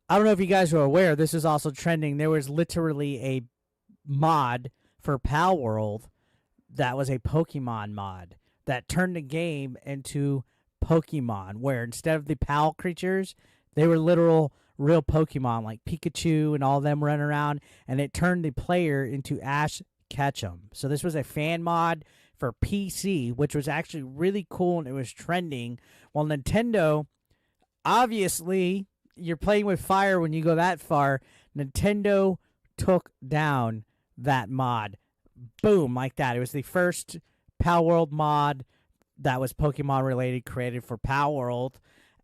I don't know if you guys are aware, this is also trending. There was literally a mod for Palworld that was a Pokemon mod that turned the game into Pokemon, where instead of the PAL creatures, they were literal real Pokemon like Pikachu and all of them running around, and it turned the player into Ash Ketchum. So this was a fan mod for PC, which was actually really cool and it was trending. While Nintendo, obviously, you're playing with fire when you go that far. Nintendo took down that mod. Boom, like that. It was the first Palworld mod that was Pokemon related, created for Palworld.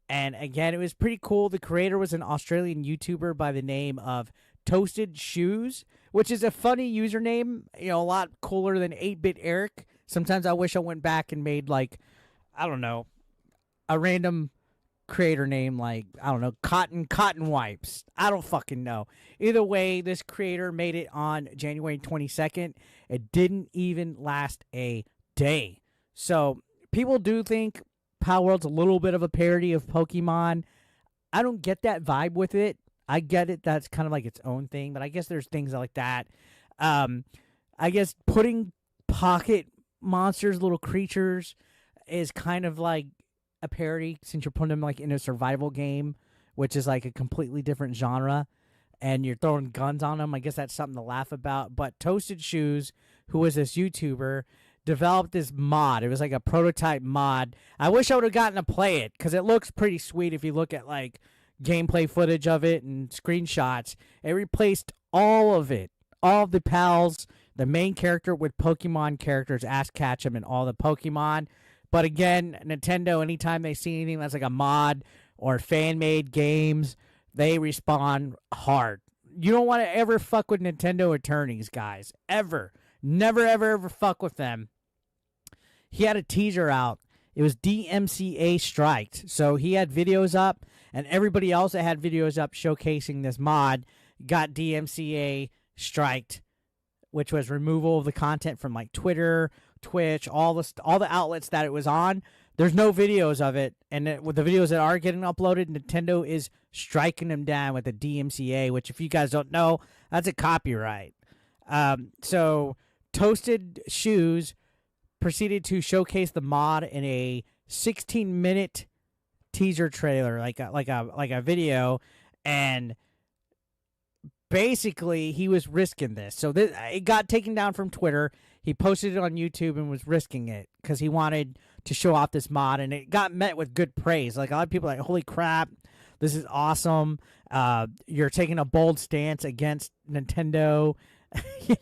And again, it was pretty cool. The creator was an Australian YouTuber by the name of ToastedShoes, which is a funny username, a lot cooler than 8-Bit Eric. Sometimes I wish I went back and made, like, I don't know, a random creator name like, I don't know, cotton wipes. I don't fucking know. Either way, this creator made it on January 22nd. It didn't even last a day. So people do think Palworld's a little bit of a parody of Pokemon. I don't get that vibe with it. I get it, that's kind of like its own thing, but I guess there's things like that. I guess putting pocket monsters, little creatures, is kind of like a parody since you're putting them like in a survival game, which is like a completely different genre, and you're throwing guns on them. I guess that's something to laugh about. But ToastedShoes, who was this YouTuber, developed this mod. It was like a prototype mod. I wish I would have gotten to play it because it looks pretty sweet if you look at like gameplay footage of it and screenshots. It replaced all of it, all of the pals, the main character with Pokemon characters, Ash Ketchum, and all the Pokemon. But again, Nintendo, anytime they see anything that's like a mod or fan-made games, they respond hard. You don't want to ever fuck with Nintendo attorneys, guys. Ever. Never, ever, ever fuck with them. He had a teaser out. It was DMCA striked. So he had videos up, and everybody else that had videos up showcasing this mod got DMCA striked, which was removal of the content from like Twitter, Twitch, all the outlets that it was on. There's no videos of it, and with the videos that are getting uploaded, Nintendo is striking them down with the DMCA, which, if you guys don't know, that's a copyright. So ToastedShoes proceeded to showcase the mod in a 16-minute teaser trailer, like a video, and basically he was risking this. So it got taken down from Twitter. He posted it on YouTube and was risking it because he wanted to show off this mod, and it got met with good praise. Like, a lot of people are like, holy crap, this is awesome. You're taking a bold stance against Nintendo.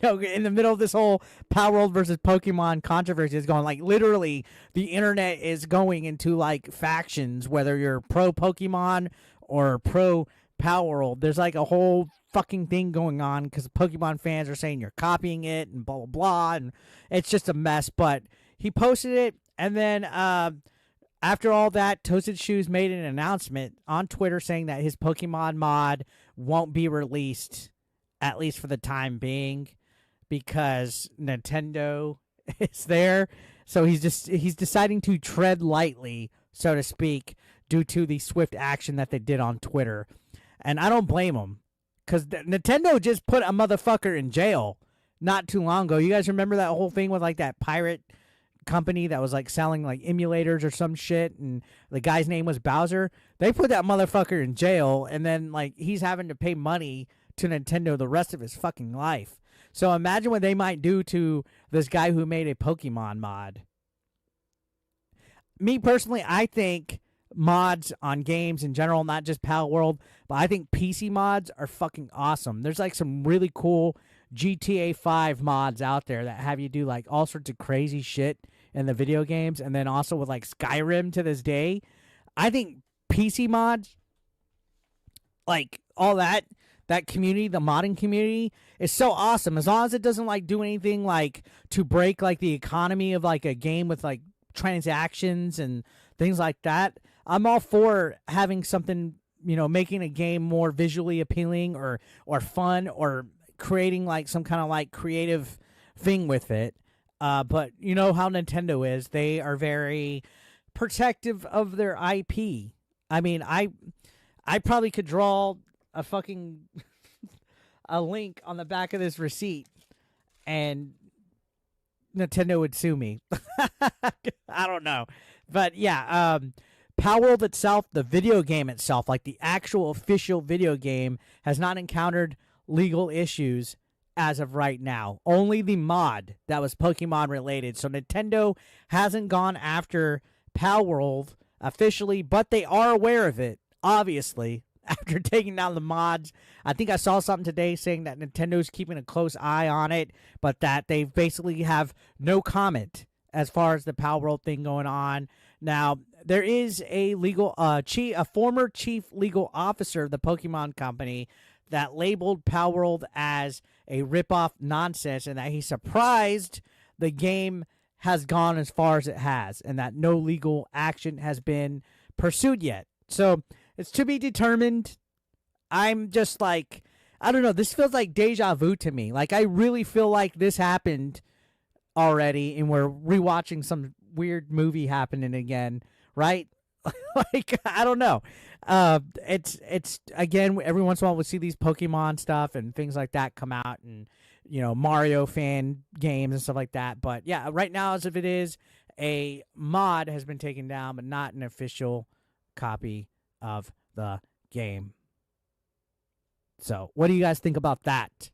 In the middle of this whole Palworld versus Pokemon controversy is going, like, literally the internet is going into like factions, whether you're pro Pokemon or pro Palworld. There's like a whole fucking thing going on because Pokemon fans are saying you're copying it and blah blah blah, and it's just a mess. But he posted it, and then after all that, ToastedShoes made an announcement on Twitter saying that his Pokemon mod won't be released, at least for the time being, because Nintendo is there. So he's deciding to tread lightly, so to speak, due to the swift action that they did on Twitter. And I don't blame him, because Nintendo just put a motherfucker in jail not too long ago. You guys remember that whole thing with like that pirate company that was like selling like emulators or some shit, and the guy's name was Bowser? They put that motherfucker in jail, and then like he's having to pay money to Nintendo the rest of his fucking life. So imagine what they might do to this guy who made a Pokemon mod. Me personally, I think mods on games in general, not just Palworld, but I think PC mods are fucking awesome. There's like some really cool GTA 5 mods out there that have you do like all sorts of crazy shit in the video games, and then also with like Skyrim to this day. I think PC mods, like all that community, the modding community, is so awesome, as long as it doesn't like do anything like to break like the economy of like a game with like transactions and things like that. I'm all for having something, making a game more visually appealing or fun, or creating like some kind of like creative thing with it. But you know how Nintendo is. They are very protective of their IP. I mean, I probably could draw a fucking a link on the back of this receipt, and Nintendo would sue me. I don't know. But yeah, Palworld itself, the video game itself, like the actual official video game, has not encountered legal issues as of right now. Only the mod that was Pokemon related. So Nintendo hasn't gone after Palworld officially, but they are aware of it, obviously, after taking down the mods. I think I saw something today saying that Nintendo's keeping a close eye on it, but that they basically have no comment as far as the Palworld thing going on. Now, there is a former chief legal officer of the Pokemon Company that labeled Palworld as a ripoff nonsense, and that he's surprised the game has gone as far as it has, and that no legal action has been pursued yet. So it's to be determined. I'm just like, I don't know. This feels like deja vu to me. Like, I really feel like this happened already, and we're rewatching some weird movie happening again, right? Like, I don't know. It's again, every once in a while we see these Pokemon stuff and things like that come out, and Mario fan games and stuff like that. But yeah, right now, as if it is, a mod has been taken down, but not an official copy of the game. So, what do you guys think about that?